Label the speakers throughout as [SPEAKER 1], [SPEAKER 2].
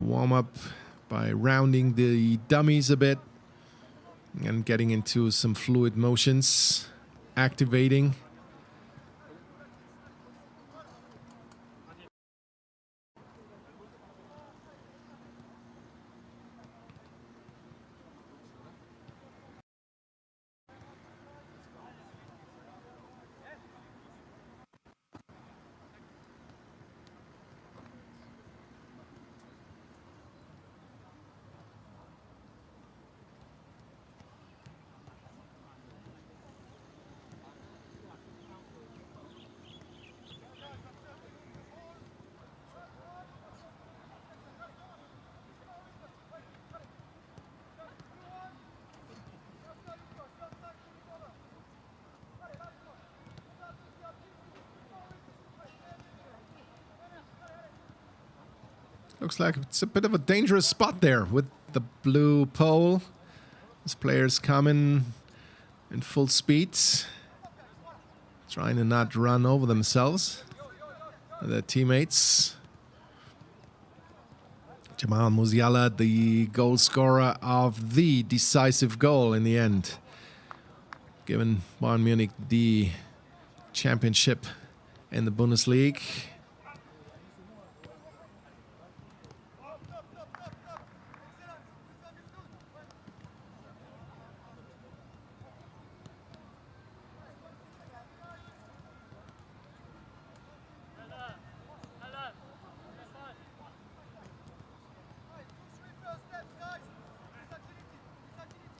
[SPEAKER 1] Warm up by rounding the dummies a bit and getting into some fluid motions, activating. Looks like it's a bit of a dangerous spot there with the blue pole. These players coming in full speed, trying to not run over themselves, their teammates. Jamal Musiala, the goal scorer of the decisive goal in the end, giving Bayern Munich the championship in the Bundesliga.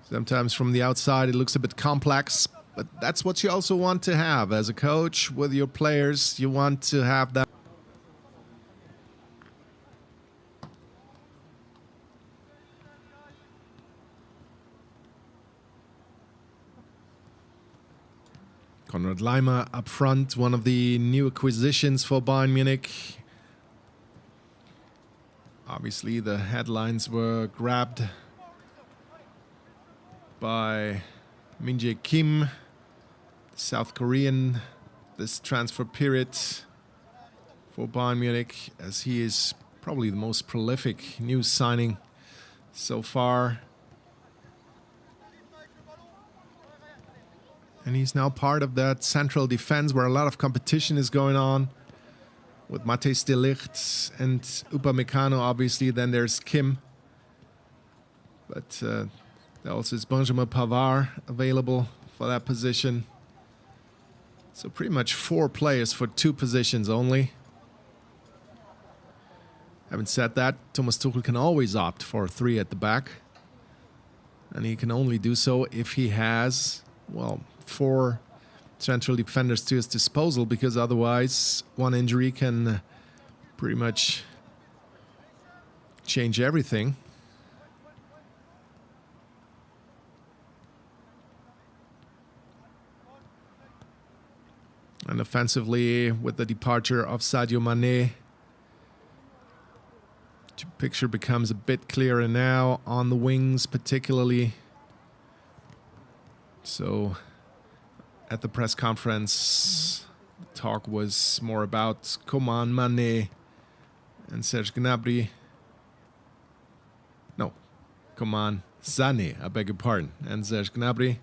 [SPEAKER 1] Sometimes from the outside it looks a bit complex, but that's what you also want to have as a coach with your players. You want to have that. Konrad Laimer up front, one of the new acquisitions for Bayern Munich. Obviously the headlines were grabbed by Min-jae Kim, South Korean, this transfer period for Bayern Munich, as he is probably the most prolific new signing so far. And he's now part of that central defense where a lot of competition is going on with Matthijs de Ligt and Upamecano, obviously. Then there's Kim. But there also is Benjamin Pavard available for that position. So pretty much 4 players for 2 positions only. Having said that, Thomas Tuchel can always opt for 3 at the back. And he can only do so if he has, well, 4 central defenders to his disposal, because otherwise one injury can pretty much change everything. And offensively, with the departure of Sadio Mane, the picture becomes a bit clearer now on the wings particularly. So at the press conference, the talk was more about Coman, Mane and Serge Gnabry. No, Coman, Sané, I beg your pardon, and Serge Gnabry.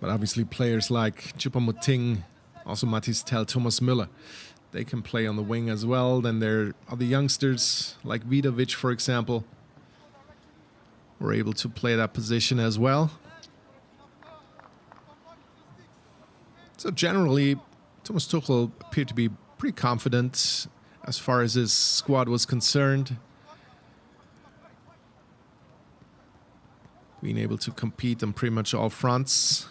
[SPEAKER 1] But obviously players like Choupo-Moting, also Mathys Tel, Thomas Müller, they can play on the wing as well. Then there are the youngsters like Vidovic, for example, were able to play that position as well. So generally, Thomas Tuchel appeared to be pretty confident as far as his squad was concerned. Being able to compete on pretty much all fronts.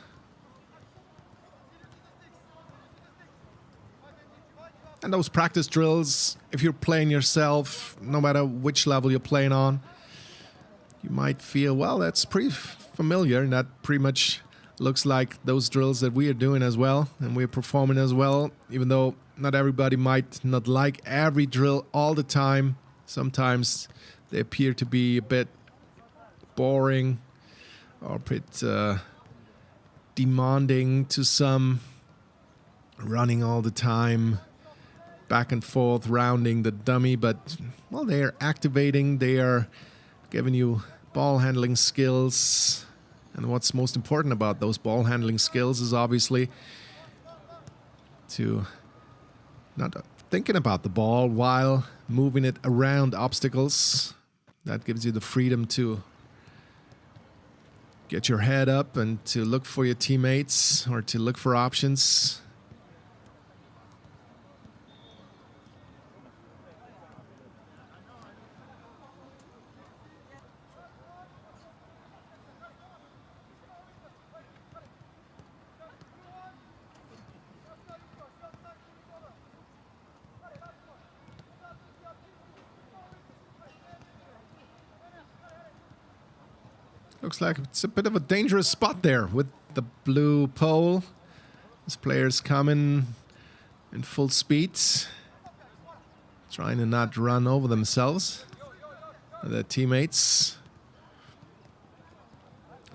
[SPEAKER 1] And those practice drills, if you're playing yourself, no matter which level you're playing on, you might feel, well, that's pretty familiar, and that pretty much looks like those drills that we are doing as well, and we're performing as well, even though not everybody might not like every drill all the time. Sometimes they appear to be a bit boring or a bit demanding to some, running all the time, back and forth, rounding the dummy, but, well, they are activating, they are giving you ball handling skills. And what's most important about those ball handling skills is obviously to not thinking about the ball while moving it around obstacles. That gives you the freedom to get your head up and to look for your teammates or to look for options. Looks like it's a bit of a dangerous spot there with the blue pole. This player's coming in full speed, trying to not run over themselves, their teammates.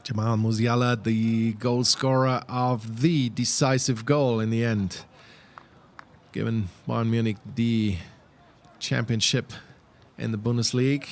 [SPEAKER 1] Jamal Musiala, the goal scorer of the decisive goal in the end, giving Bayern Munich the championship in the Bundesliga.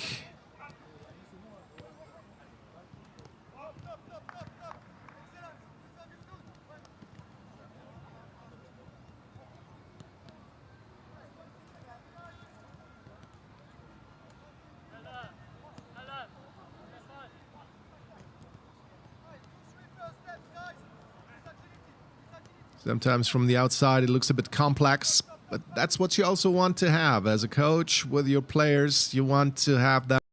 [SPEAKER 1] Sometimes from the outside it looks a bit complex, but that's what you also want to have as a coach with your players. You want to have that